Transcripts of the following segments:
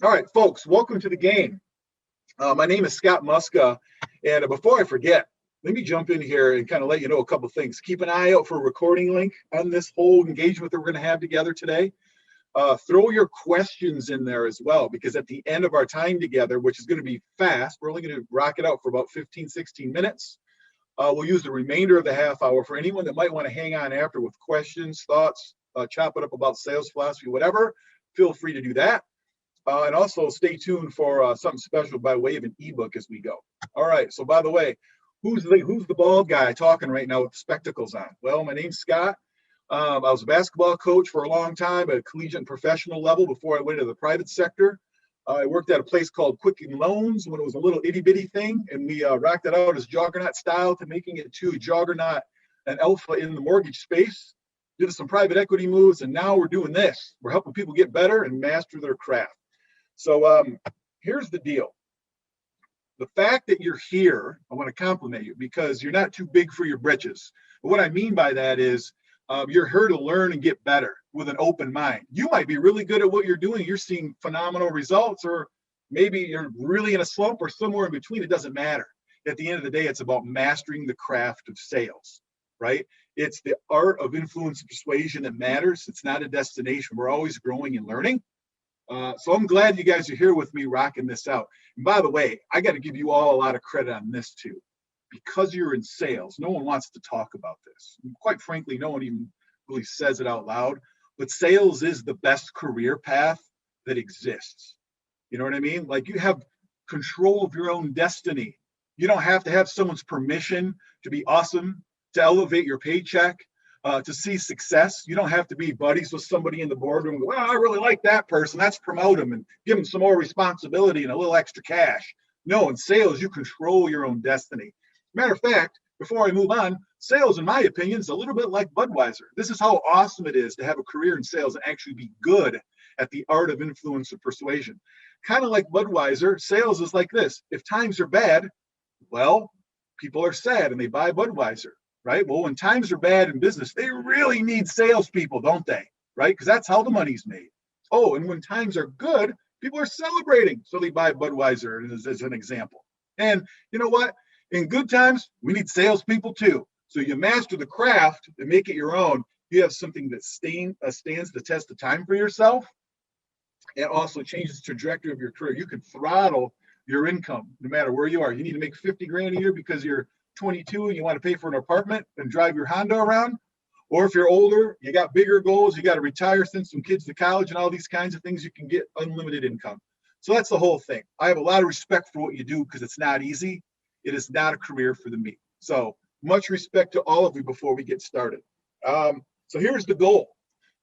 All right, folks, welcome to the game. My name is Scott Muska, and before I forget, let me jump in here and kind of let you know a couple things. Keep an eye out for a recording link on this whole engagement that we're going to have together today. Throw your questions in there as well, because at the end of our time together, which is going to be fast, we're only going to rock it out for about 15, 16 minutes. We'll use the remainder of the half hour for anyone that might want to hang on after with questions, thoughts, chop it up about sales philosophy, whatever. Feel free to do that. And also stay tuned for something special by way of an ebook as we go. All right. So by the way, who's the bald guy talking right now with the spectacles on? Well, my name's Scott. I was a basketball coach for a long time at a collegiate and professional level before I went into the private sector. I worked at a place called Quicken Loans when it was a little itty bitty thing, and we rocked it out as juggernaut style to making it to a juggernaut and alpha in the mortgage space. Did some private equity moves, and now we're doing this. We're helping people get better and master their craft. So here's the deal. The fact that you're here, I want to compliment you because you're not too big for your britches. But what I mean by that is you're here to learn and get better with an open mind. You might be really good at what you're doing. You're seeing phenomenal results, or maybe you're really in a slump or somewhere in between. It doesn't matter. At the end of the day, it's about mastering the craft of sales, right? It's the art of influence and persuasion that matters. It's not a destination. We're always growing and learning. So I'm glad you guys are here with me rocking this out. And by the way, I got to give you all a lot of credit on this too. Because you're in sales, no one wants to talk about this. And quite frankly, no one even really says it out loud. But sales is the best career path that exists. You know what I mean? Like, you have control of your own destiny. You don't have to have someone's permission to be awesome, to elevate your paycheck. To see success. You don't have to be buddies with somebody in the boardroom and go, well, I really like that person. Let's promote them and give them some more responsibility and a little extra cash. No, in sales, you control your own destiny. Matter of fact, before I move on, sales, in my opinion, is a little bit like Budweiser. This is how awesome it is to have a career in sales and actually be good at the art of influence and persuasion. Kind of like Budweiser, sales is like this. If times are bad, well, people are sad and they buy Budweiser. Right? Well, when times are bad in business, they really need salespeople, don't they? Right? Because that's how the money's made. Oh, and when times are good, people are celebrating. So they buy Budweiser as an example. And you know what? In good times, we need salespeople too. So you master the craft and make it your own. You have something that stands the test of time for yourself, and also changes the trajectory of your career. You can throttle your income no matter where you are. You need to make 50 grand a year because you're 22 and you want to pay for an apartment and drive your Honda around, or if you're older, you got bigger goals, you got to retire, send some kids to college and all these kinds of things, you can get unlimited income. So that's the whole thing. I have a lot of respect for what you do because it's not easy. It is not a career for the meek. So much respect to all of you before we get started. So here's the goal.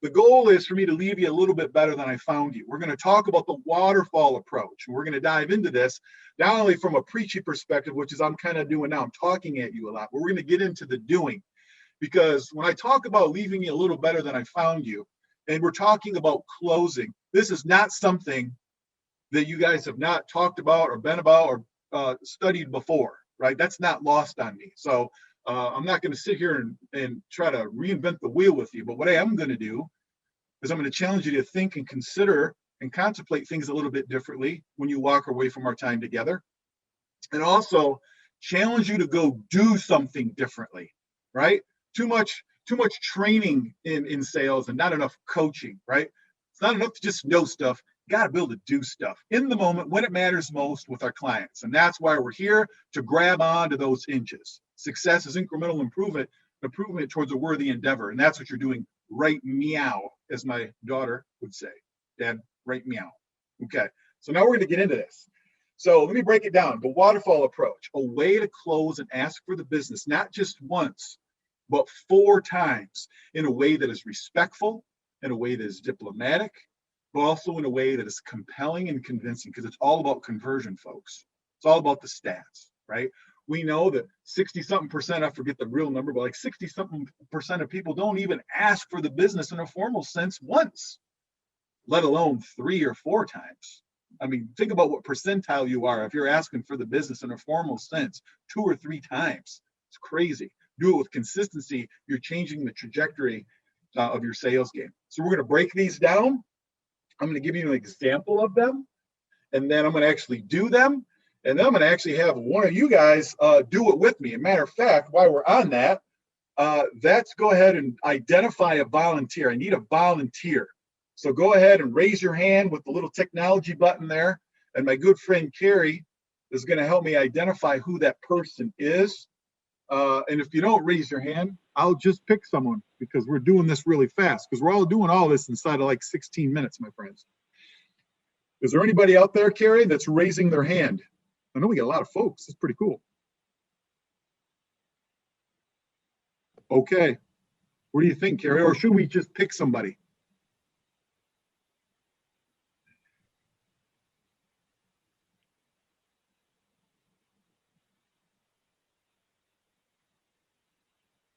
The goal is for me to leave you a little bit better than I found you. We're going to talk about the waterfall approach. And we're going to dive into this, not only from a preachy perspective, which is I'm kind of doing now, I'm talking at you a lot, but we're going to get into the doing. Because when I talk about leaving you a little better than I found you, and we're talking about closing, this is not something that you guys have not talked about or been about or studied before, right? That's not lost on me. So I'm not going to sit here and try to reinvent the wheel with you. But what I am going to do is I'm going to challenge you to think and consider and contemplate things a little bit differently when you walk away from our time together. And also challenge you to go do something differently, right? Too much training in sales and not enough coaching, right? It's not enough to just know stuff. You got to be able to do stuff in the moment when it matters most with our clients. And that's why we're here, to grab on to those inches. Success is incremental improvement towards a worthy endeavor. And that's what you're doing right meow, as my daughter would say. Dad, right meow. Okay, so now we're going to get into this. So let me break it down. The waterfall approach, a way to close and ask for the business, not just once, but 4 times, in a way that is respectful, in a way that is diplomatic, but also in a way that is compelling and convincing, because it's all about conversion, folks. It's all about the stats, right? We know that 60-something%, I forget the real number, but like 60-something% of people don't even ask for the business in a formal sense once, let alone 3 or 4 times. I mean, think about what percentile you are if you're asking for the business in a formal sense 2 or 3 times. It's crazy. Do it with consistency. You're changing the trajectory of your sales game. So we're going to break these down. I'm going to give you an example of them, and then I'm going to actually do them. And then I'm going to actually have one of you guys do it with me. As a matter of fact, while we're on that, let's go ahead and identify a volunteer. I need a volunteer. So go ahead and raise your hand with the little technology button there. And my good friend Carrie is going to help me identify who that person is. And if you don't raise your hand, I'll just pick someone because we're doing this really fast because we're all doing all this inside of like 16 minutes, my friends. Is there anybody out there, Carrie, that's raising their hand? I know we got a lot of folks. It's pretty cool. Okay. What do you think, Carrie? Or should we just pick somebody?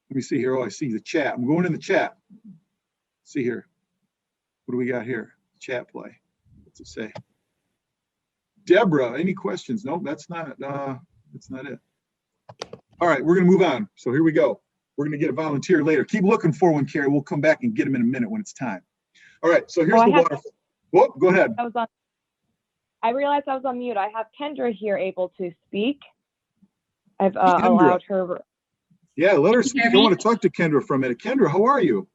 Let me see here. Oh, I see the chat. I'm going in the chat. See here. What do we got here? Chat play. What's it say? Deborah, any questions? Nope, that's not it. All right, we're going to move on. So here we go. We're going to get a volunteer later. Keep looking for one, Carrie. We'll come back and get them in a minute when it's time. All right, so here's the waterfall. Whoop, go ahead. I realized I was on mute. I have Kendra here able to speak. I've allowed her. Yeah, let her speak. I want to talk to Kendra for a minute. Kendra, how are you?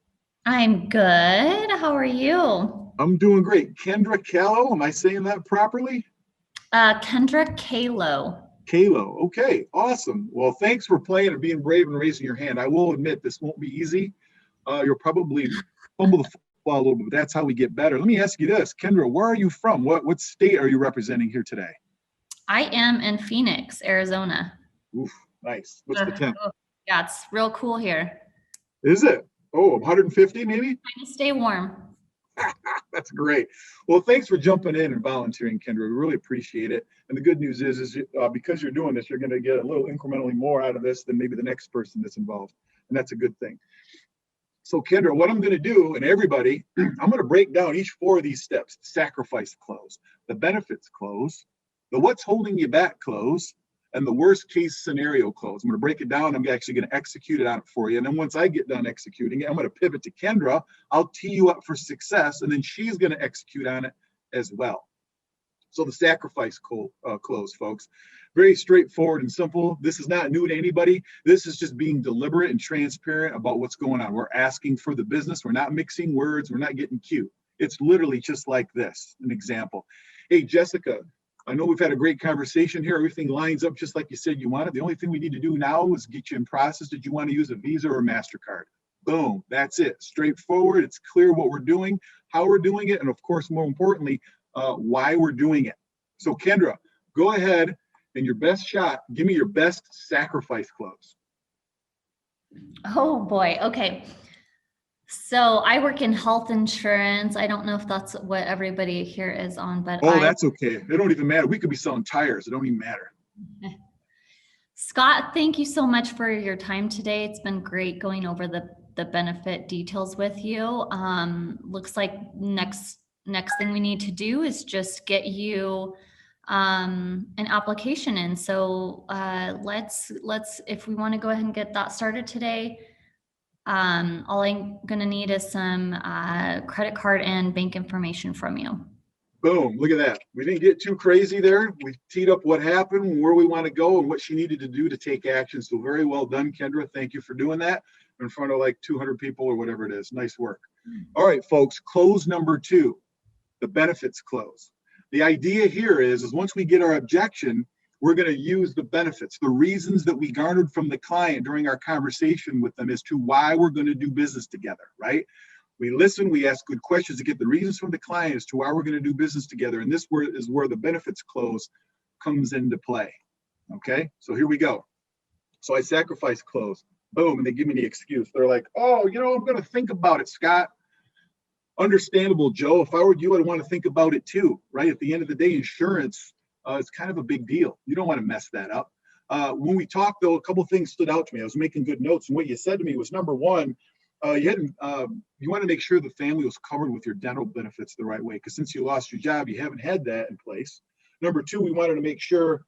I'm good. How are you? I'm doing great. Kendra Callow, am I saying that properly? Kendra Kalo. Kalo, okay, awesome. Well, thanks for playing and being brave and raising your hand. I will admit this won't be easy. You'll probably fumble the football a little bit, but that's how we get better. Let me ask you this, Kendra, where are you from? What state are you representing here today? I am in Phoenix, Arizona. Oof, nice. What's the temp? Yeah, it's real cool here. Is it? Oh, 150 maybe? Trying to stay warm. That's great. Well, thanks for jumping in and volunteering, Kendra. We really appreciate it. And the good news is because you're doing this, you're going to get a little incrementally more out of this than maybe the next person that's involved. And that's a good thing. So, Kendra, what I'm going to do, and everybody, I'm going to break down each 4 of these steps: the sacrifice close, the benefits close, the what's holding you back close, and the worst case scenario close. I'm going to break it down. I'm actually going to execute it on it for you. And then once I get done executing it, I'm going to pivot to Kendra. I'll tee you up for success, and then she's going to execute on it as well. So the sacrifice close, folks. Very straightforward and simple. This is not new to anybody. This is just being deliberate and transparent about what's going on. We're asking for the business. We're not mixing words. We're not getting cute. It's literally just like this, an example. Hey, Jessica, I know we've had a great conversation here. Everything lines up just like you said you wanted. The only thing we need to do now is get you in process. Did you want to use a Visa or a MasterCard? Boom, that's it. Straightforward. It's clear what we're doing, how we're doing it, and of course, more importantly, why we're doing it. So Kendra, go ahead and your best shot. Give me your best sacrifice close. Oh boy. Okay. So I work in health insurance. I don't know if that's what everybody here is on, but that's okay. It don't even matter. We could be selling tires. It don't even matter. Scott, thank you so much for your time today. It's been great going over the benefit details with you. Looks like next thing we need to do is just get you an application in. So let's if we want to go ahead and get that started today. All I'm gonna need is some credit card and bank information from you. Boom, look at that. We didn't get too crazy there. We teed up what happened, where we want to go, and what she needed to do to take action. So very well done, Kendra. Thank you for doing that in front of like 200 people or whatever it is. Nice work. All right, folks, close number 2, the benefits close. The idea here is once we get our objection, we're going to use the benefits, the reasons that we garnered from the client during our conversation with them as to why we're going to do business together, right? We listen, we ask good questions to get the reasons from the client as to why we're going to do business together. And this is where the benefits close comes into play. Okay, so here we go. So I sacrifice close, boom, and they give me the excuse. They're like, oh, I'm going to think about it, Scott. Understandable, Joe. If I were you, I'd want to think about it too, right? At the end of the day, insurance is kind of a big deal. You don't want to mess that up. When we talked, though, a couple of things stood out to me. I was making good notes, and what you said to me was, number one, you want to make sure the family was covered with your dental benefits the right way, because since you lost your job, you haven't had that in place. Number two, we wanted to make sure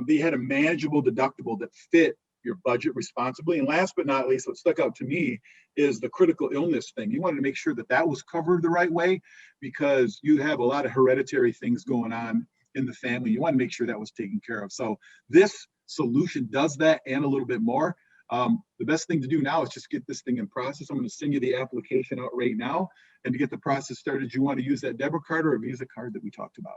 they had a manageable deductible that fit your budget responsibly. And last but not least, what stuck out to me is the critical illness thing. You wanted to make sure that that was covered the right way, because you have a lot of hereditary things going on in the family. You want to make sure that was taken care of. So this solution does that and a little bit more. The best thing to do now is just get this thing in process. I'm going to send you the application out right now. And to get the process started, you want to use that debit card or a Visa card that we talked about.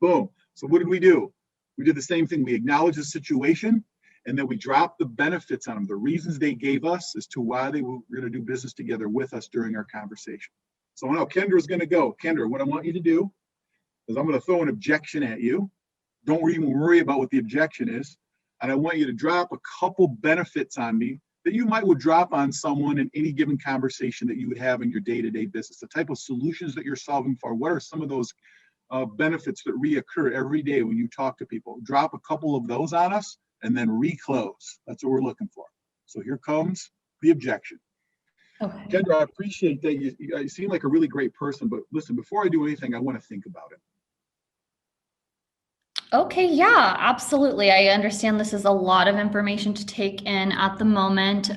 Boom. So what did we do? We did the same thing. We acknowledged the situation, and then we dropped the benefits on them, the reasons they gave us as to why they were going to do business together with us during our conversation. So now Kendra's going to go. Kendra, what I want you to do is I'm going to throw an objection at you. Don't even worry about what the objection is. And I want you to drop a couple benefits on me that you would drop on someone in any given conversation that you would have in your day-to-day business, the type of solutions that you're solving for. What are some of those benefits that reoccur every day when you talk to people? Drop a couple of those on us and then reclose. That's what we're looking for. So here comes the objection. Okay. Kendra, I appreciate that. You seem like a really great person, but listen, before I do anything, I want to think about it. Okay, yeah, absolutely. I understand this is a lot of information to take in at the moment.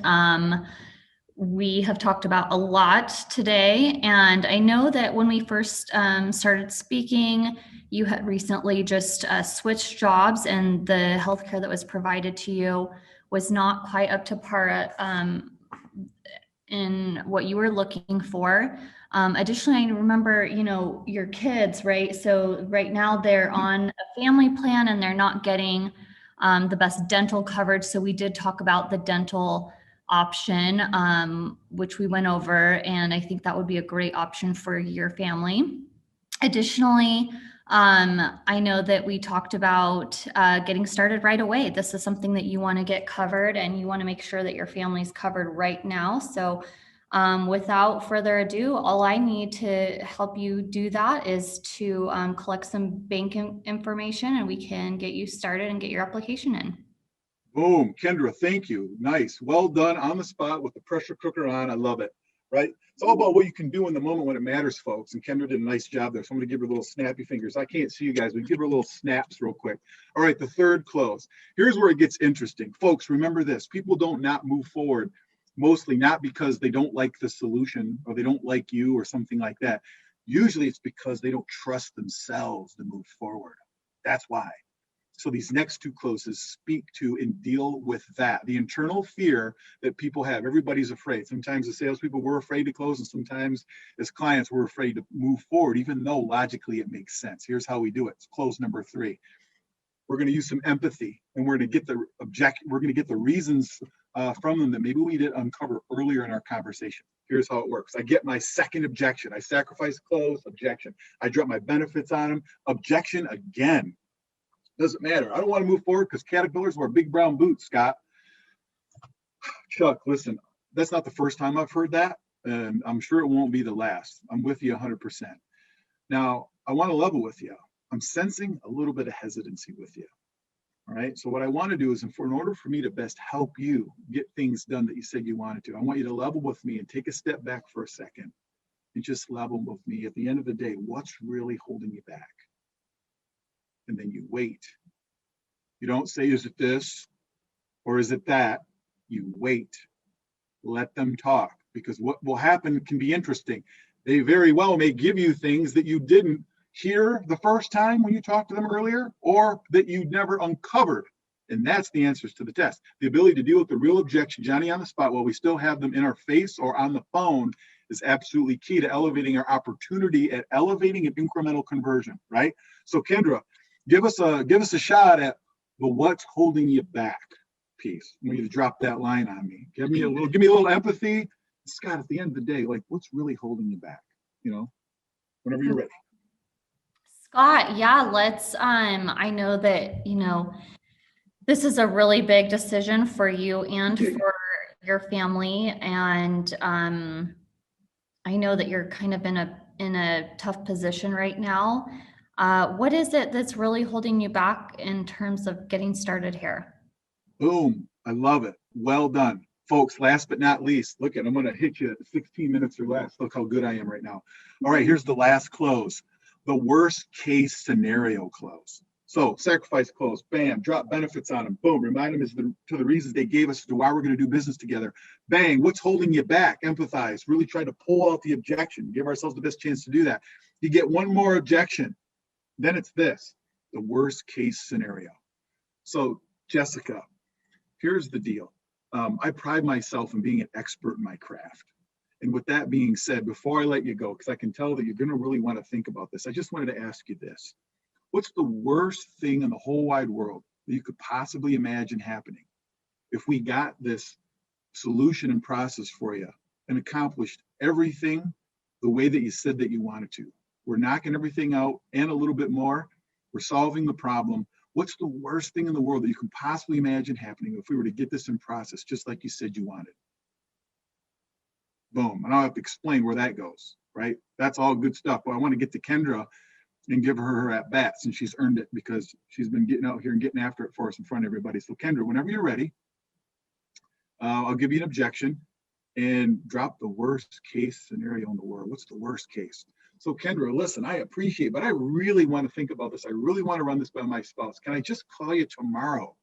We have talked about a lot today, and I know that when we first started speaking, you had recently just switched jobs, and the healthcare that was provided to you was not quite up to par in what you were looking for. Additionally, I remember, your kids, right? So right now they're on a family plan and they're not getting the best dental coverage. So we did talk about the dental option, which we went over, and I think that would be a great option for your family. Additionally, I know that we talked about getting started right away. This is something that you want to get covered, and you want to make sure that your family's covered right now. So without further ado, all I need to help you do that is to collect some bank information, and we can get you started and get your application in. Boom, Kendra, thank you. Nice. Well done on the spot with the pressure cooker on. I love it, right? It's all about what you can do in the moment when it matters, folks. And Kendra did a nice job there. So I'm going to give her little snappy fingers. I can't see you guys, but give her little snaps real quick. All right, the third close. Here's where it gets interesting. Folks, remember this. People don't not move forward, mostly not because they don't like the solution or they don't like you or something like that. Usually it's because they don't trust themselves to move forward. That's why. So these next two closes speak to and deal with that, the internal fear that people have. Everybody's afraid. Sometimes as salespeople, we're afraid to close, and sometimes as clients, we're afraid to move forward, even though logically it makes sense. Here's how we do it. It's close number 3. We're going to use some empathy, and we're going to get the reasons from them that maybe we didn't uncover earlier in our conversation. Here's how it works. I get my second objection. I sacrifice close, objection. I drop my benefits on them, objection again. Doesn't matter. I don't want to move forward because caterpillars wear big brown boots, Scott. Chuck, listen, that's not the first time I've heard that, and I'm sure it won't be the last. I'm with you 100%. Now, I want to level with you. I'm sensing a little bit of hesitancy with you. All right. So what I want to do is, in order for me to best help you get things done that you said you wanted to, I want you to level with me and take a step back for a second and just level with me. At the end of the day, what's really holding you back? And then you wait. You don't say, is it this or is it that? You wait. Let them talk, because what will happen can be interesting. They very well may give you things that you didn't hear the first time when you talked to them earlier, or that you never uncovered. And that's the answers to the test. The ability to deal with the real objection, Johnny on the spot, while we still have them in our face or on the phone, is absolutely key to elevating our opportunity at elevating an incremental conversion, right? So Kendra, give us a shot at the what's holding you back piece. I want you to drop that line on me. Give me a little empathy. Scott, at the end of the day, like, what's really holding you back? Whenever you're ready. Scott, yeah, let's, I know that, this is a really big decision for you and for your family. And I know that you're kind of in a tough position right now. What is it that's really holding you back in terms of getting started here? Boom. I love it. Well done. Folks, last but not least, look at, I'm going to hit you at 16 minutes or less. Look how good I am right now. All right, here's the last close. The worst case scenario close. So sacrifice close, bam, drop benefits on them, boom, remind them to the reasons they gave us as to why we're going to do business together. Bang, what's holding you back? Empathize, really try to pull out the objection, give ourselves the best chance to do that. You get one more objection. Then it's this, the worst case scenario. So Jessica, here's the deal. I pride myself in being an expert in my craft. And with that being said, before I let you go, because I can tell that you're going to really want to think about this, I just wanted to ask you this. What's the worst thing in the whole wide world that you could possibly imagine happening if we got this solution and process for you and accomplished everything the way that you said that you wanted to? We're knocking everything out and a little bit more. We're solving the problem. What's the worst thing in the world that you can possibly imagine happening if we were to get this in process, just like you said you wanted? Boom. And I'll have to explain where that goes, right? That's all good stuff. But I want to get to Kendra and give her at bats, and she's earned it because she's been getting out here and getting after it for us in front of everybody. So Kendra, whenever you're ready, I'll give you an objection and drop the worst case scenario in the world. What's the worst case? So Kendra, listen, I appreciate, but I really want to think about this. I really want to run this by my spouse. Can I just call you tomorrow?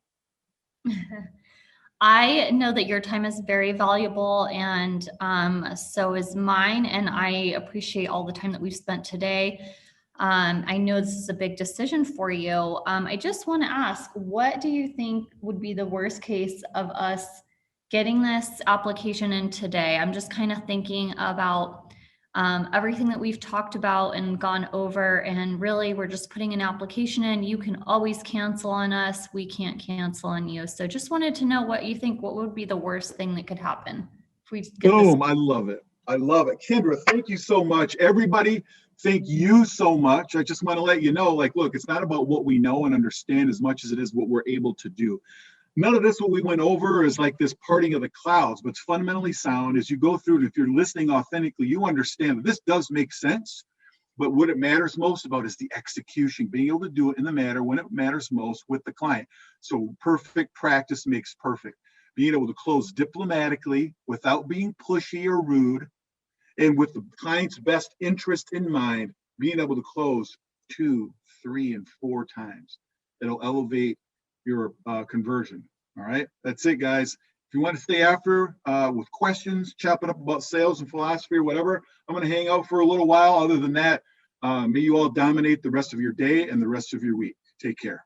I know that your time is very valuable, and so is mine. And I appreciate all the time that we've spent today. I know this is a big decision for you. I just want to ask, what do you think would be the worst case of us getting this application in today? I'm just kind of thinking about everything that we've talked about and gone over, and really we're just putting an application in. You can always cancel on us. We can't cancel on you. So just wanted to know what you think, what would be the worst thing that could happen if we get Boom, this. I love it. I love it. Kendra, thank you so much. Everybody, thank you so much. I just want to let you know, like, look, it's not about what we know and understand as much as it is what we're able to do. None of this, what we went over, is like this parting of the clouds, but it's fundamentally sound. As you go through it, if you're listening authentically, you understand that this does make sense, but what it matters most about is the execution, being able to do it in the matter when it matters most with the client. So perfect practice makes perfect. Being able to close diplomatically without being pushy or rude, and with the client's best interest in mind, being able to close 2, 3, and 4 times. It'll elevate your conversion. All right, that's it, guys. If you want to stay after with questions, chop it up about sales and philosophy or whatever, I'm going to hang out for a little while. Other than that, may you all dominate the rest of your day and the rest of your week. Take care.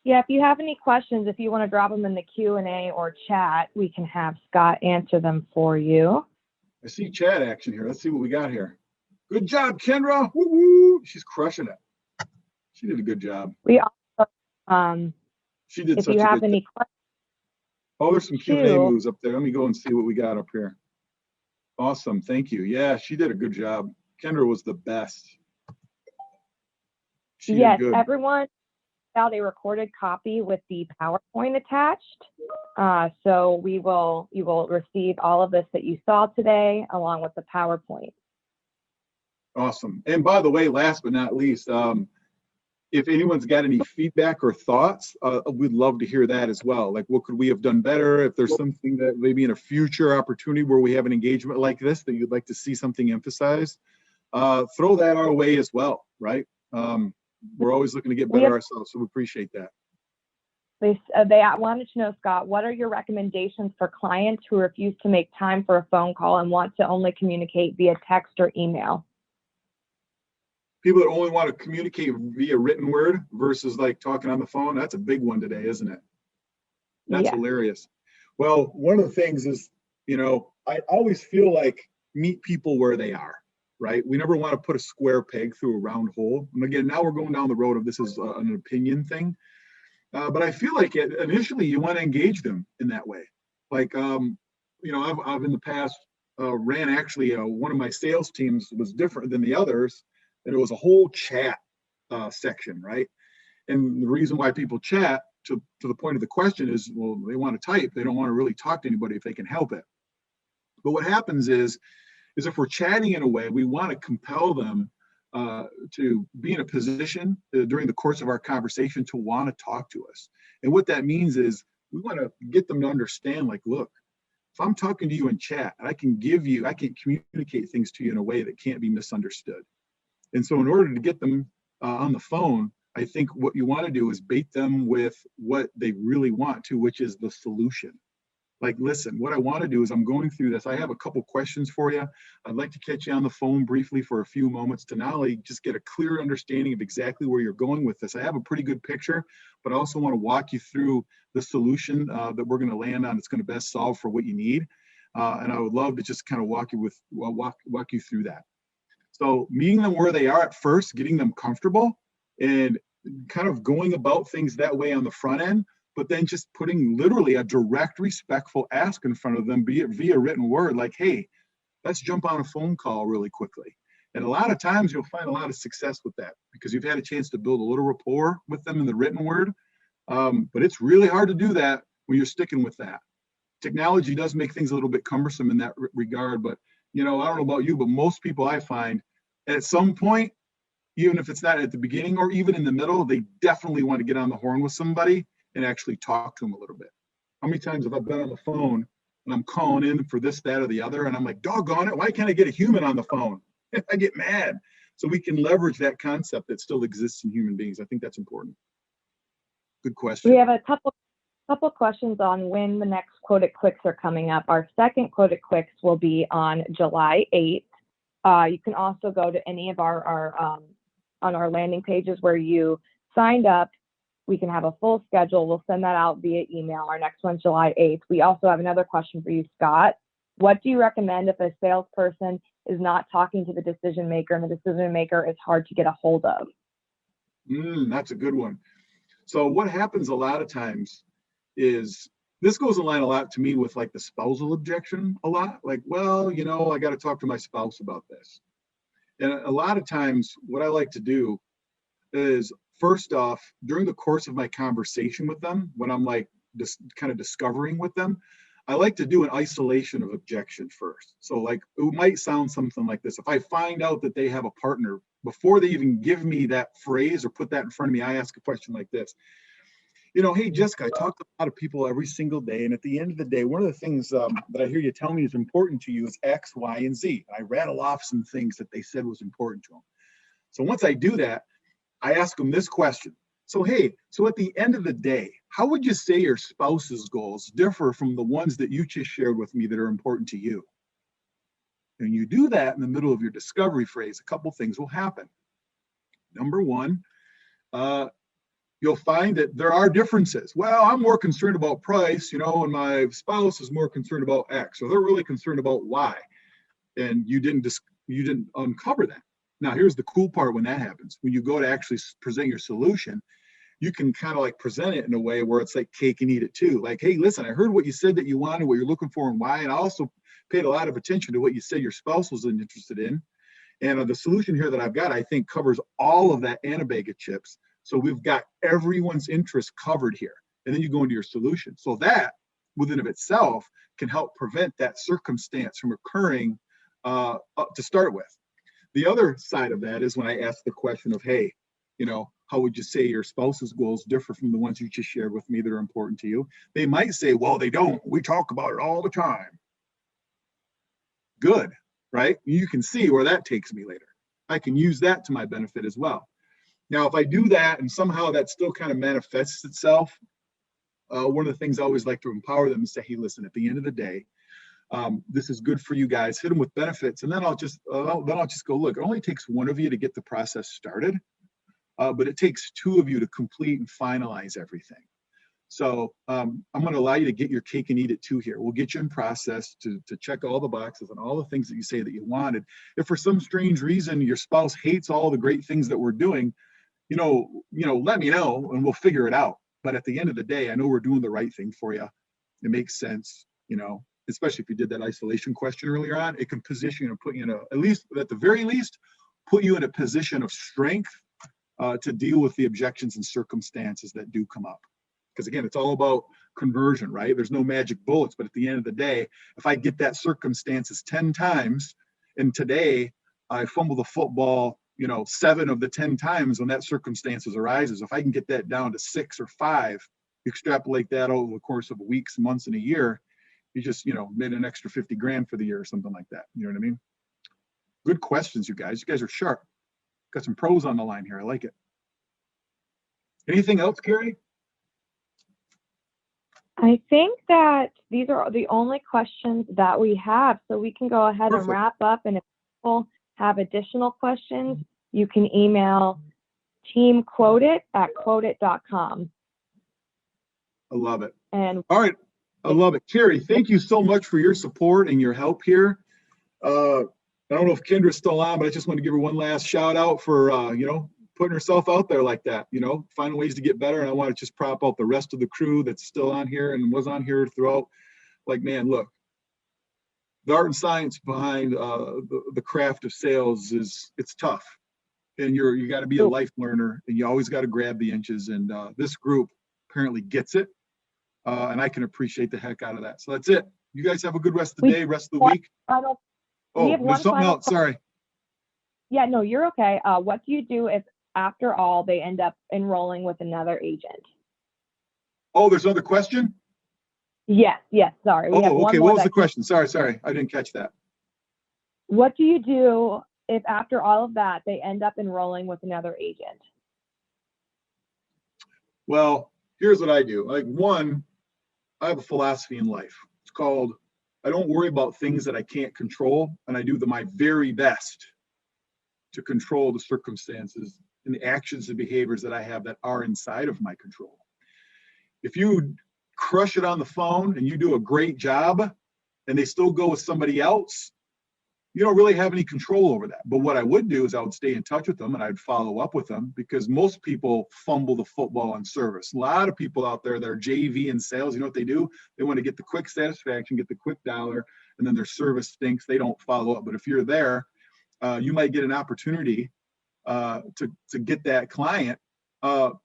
Yeah, if you have any questions, if you want to drop them in the Q&A or chat, we can have Scott answer them for you. I see chat action here. Let's see what we got here. Good job, Kendra. Woo-woo. She's crushing it. She did a good job. We also, She did if such you a have good any job. questions, Oh, there's some Q&A moves up there. Let me go and see what we got up here. Awesome. Thank you. Yeah, she did a good job. Kendra was the best. She yes, did good. everyone out a recorded copy with the PowerPoint attached. So you will receive all of this that you saw today along with the PowerPoint. Awesome. And by the way, last but not least, if anyone's got any feedback or thoughts, we'd love to hear that as well. Like, what could we have done better? If there's something that maybe in a future opportunity where we have an engagement like this that you'd like to see something emphasized, throw that our way as well, right? We're always looking to get better ourselves, so we appreciate that. They wanted to know, Scott, what are your recommendations for clients who refuse to make time for a phone call and want to only communicate via text or email? People that only want to communicate via written word versus like talking on the phone, that's a big one today, isn't it? That's hilarious. Well, one of the things is, I always feel like meet people where they are, right? We never want to put a square peg through a round hole. And again, now we're going down the road of this is an opinion thing. But I feel like initially you want to engage them in that way. Like, I've in the past ran actually one of my sales teams was different than the others. And it was a whole chat section, right? And the reason why people chat, to the point of the question, is, well, they want to type. They don't want to really talk to anybody if they can help it. But what happens is if we're chatting in a way, we want to compel them to be in a position during the course of our conversation to want to talk to us. And what that means is we want to get them to understand, like, look, if I'm talking to you in chat, I can communicate things to you in a way that can't be misunderstood. And so in order to get them on the phone, I think what you want to do is bait them with what they really want to, which is the solution. Like, listen, what I want to do is I'm going through this. I have a couple questions for you. I'd like to catch you on the phone briefly for a few moments to not only just get a clear understanding of exactly where you're going with this. I have a pretty good picture, but I also want to walk you through the solution that we're going to land on. It's going to best solve for what you need. And I would love to just kind of walk you through that. So meeting them where they are at first, getting them comfortable, and kind of going about things that way on the front end, but then just putting literally a direct, respectful ask in front of them, be it via written word, like, hey, let's jump on a phone call really quickly. And a lot of times you'll find a lot of success with that because you've had a chance to build a little rapport with them in the written word. But it's really hard to do that when you're sticking with that. Technology does make things a little bit cumbersome in that regard, but I don't know about you, but most people I find at some point, even if it's not at the beginning or even in the middle, they definitely want to get on the horn with somebody and actually talk to them a little bit. How many times have I been on the phone and I'm calling in for this, that, or the other, and I'm like, doggone it, why can't I get a human on the phone? I get mad. So we can leverage that concept that still exists in human beings. I think that's important. Good question. We have a couple questions on when the next Quotit Clicks are coming up. Our second Quotit Clicks will be on July 8th. You can also go to any of our on our landing pages where you signed up. We can have a full schedule. We'll send that out via email. Our next one's July 8th. We also have another question for you, Scott. What do you recommend if a salesperson is not talking to the decision maker and the decision maker is hard to get a hold of? That's a good one. So what happens a lot of times is this goes in line a lot to me with like the spousal objection a lot. Like, well, I got to talk to my spouse about this. And a lot of times what I like to do is, first off, during the course of my conversation with them, when I'm like just kind of discovering with them, I like to do an isolation of objection first. So like it might sound something like this. If I find out that they have a partner, before they even give me that phrase or put that in front of me, I ask a question like this. Hey, Jessica, I talk to a lot of people every single day. And at the end of the day, one of the things that I hear you tell me is important to you is X, Y, and Z. I rattle off some things that they said was important to them. So once I do that, I ask them this question. So, hey, at the end of the day, how would you say your spouse's goals differ from the ones that you just shared with me that are important to you? And you do that in the middle of your discovery phrase, a couple things will happen. Number one, you'll find that there are differences. Well, I'm more concerned about price, and my spouse is more concerned about X, or they're really concerned about Y. And you didn't uncover that. Now, here's the cool part when that happens. When you go to actually present your solution, you can kind of like present it in a way where it's like cake and eat it too. Like, hey, listen, I heard what you said that you wanted, what you're looking for and why. And I also paid a lot of attention to what you said your spouse was interested in. And the solution here that I've got, I think, covers all of that and a bag of chips. So we've got everyone's interest covered here. And then you go into your solution. So that within of itself can help prevent that circumstance from occurring to start with. The other side of that is when I ask the question of, hey, how would you say your spouse's goals differ from the ones you just shared with me that are important to you? They might say, well, they don't. We talk about it all the time. Good, right? You can see where that takes me later. I can use that to my benefit as well. Now, if I do that and somehow that still kind of manifests itself, one of the things I always like to empower them is say, hey, listen, at the end of the day, this is good for you guys. Hit them with benefits, and then I'll just go, look, it only takes one of you to get the process started, but it takes two of you to complete and finalize everything. So I'm going to allow you to get your cake and eat it too here. We'll get you in process to check all the boxes and all the things that you say that you wanted. If for some strange reason your spouse hates all the great things that we're doing, let me know and we'll figure it out. But at the end of the day, I know we're doing the right thing for you. It makes sense, especially if you did that isolation question earlier on. It can position and put you in at the very least, put you in a position of strength to deal with the objections and circumstances that do come up. Because again, it's all about conversion, right? There's no magic bullets, but at the end of the day, if I get that circumstances 10 times, and today I fumble the football, 7 of the 10 times when that circumstances arises, if I can get that down to 6 or 5, extrapolate that over the course of weeks, months, and a year, you just, made an extra 50 grand for the year or something like that. You know what I mean? Good questions, you guys. You guys are sharp. Got some pros on the line here. I like it. Anything else, Carrie? I think that these are the only questions that we have, so we can go ahead Perfect. and wrap up. And if people have additional questions, you can email teamquotit@quotit.com. I love it. And All right. I love it. Carrie, thank you so much for your support and your help here. I don't know if Kendra's still on, but I just want to give her one last shout out for, putting herself out there like that, finding ways to get better. And I want to just prop out the rest of the crew that's still on here and was on here throughout. Like, man, look, the art and science behind the craft of sales it's tough. And you got to be a life learner, and you always got to grab the inches. And this group apparently gets it. And I can appreciate the heck out of that. So that's it. You guys have a good rest of the day, rest of the week. we Oh, have one there's something final else. Sorry. Yeah, no, you're okay. What do you do if after all they end up enrolling with another agent? Oh, there's another question? Yes, sorry. We have Oh, one okay. more What was that the question? Sorry. I didn't catch that. What do you do if after all of that they end up enrolling with another agent? Well, here's what I do. Like, one, I have a philosophy in life. It's called, I don't worry about things that I can't control, and I do my very best to control the circumstances and the actions and behaviors that I have that are inside of my control. If you crush it on the phone and you do a great job and they still go with somebody else, you don't really have any control over that. But what I would do is I would stay in touch with them and I'd follow up with them, because most people fumble the football on service. A lot of people out there that are JV in sales, you know what they do? They want to get the quick satisfaction, get the quick dollar, and then their service stinks. They don't follow up. But if you're there, you might get an opportunity to get that client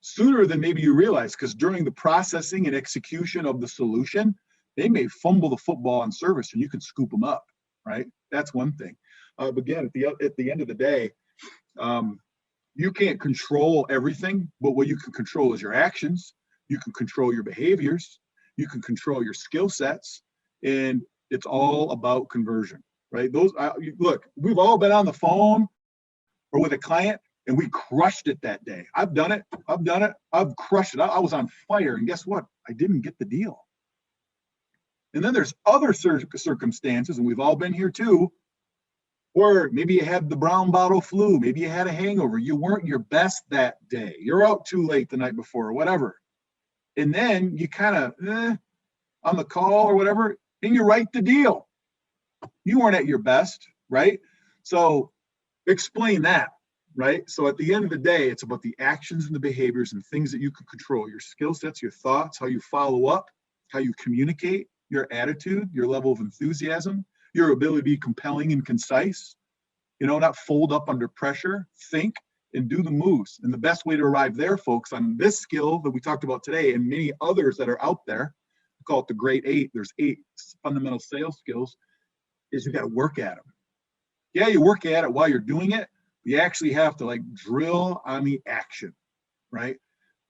sooner than maybe you realize, because during the processing and execution of the solution, they may fumble the football on service and you can scoop them up, right? That's one thing. But again, at the end of the day, you can't control everything, but what you can control is your actions. You can control your behaviors. You can control your skill sets, and it's all about conversion, right? Look, we've all been on the phone or with a client and we crushed it that day. I've done it. I've crushed it. I was on fire, and guess what? I didn't get the deal. And then there's other circumstances, and we've all been here too, where maybe you had the brown bottle flu, maybe you had a hangover, you weren't your best that day, you're out too late the night before or whatever. And then you kind of on the call or whatever, and you write the deal. You weren't at your best, right? So explain that, right? So at the end of the day, it's about the actions and the behaviors and things that you can control, your skill sets, your thoughts, how you follow up, how you communicate, your attitude, your level of enthusiasm, your ability to be compelling and concise, not fold up under pressure, think and do the moves. And the best way to arrive there, folks, on this skill that we talked about today and many others that are out there, we call it the great 8. There's 8 fundamental sales skills, is you got to work at them. Yeah, you work at it while you're doing it. You actually have to drill on the action, right?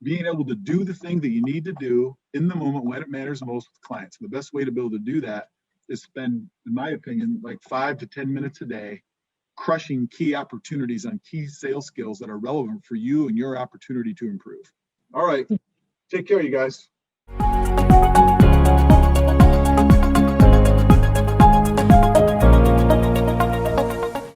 Being able to do the thing that you need to do in the moment when it matters most with clients. And the best way to be able to do that is spend, in my opinion, 5 to 10 minutes a day crushing key opportunities on key sales skills that are relevant for you and your opportunity to improve. All right. Take care, you guys.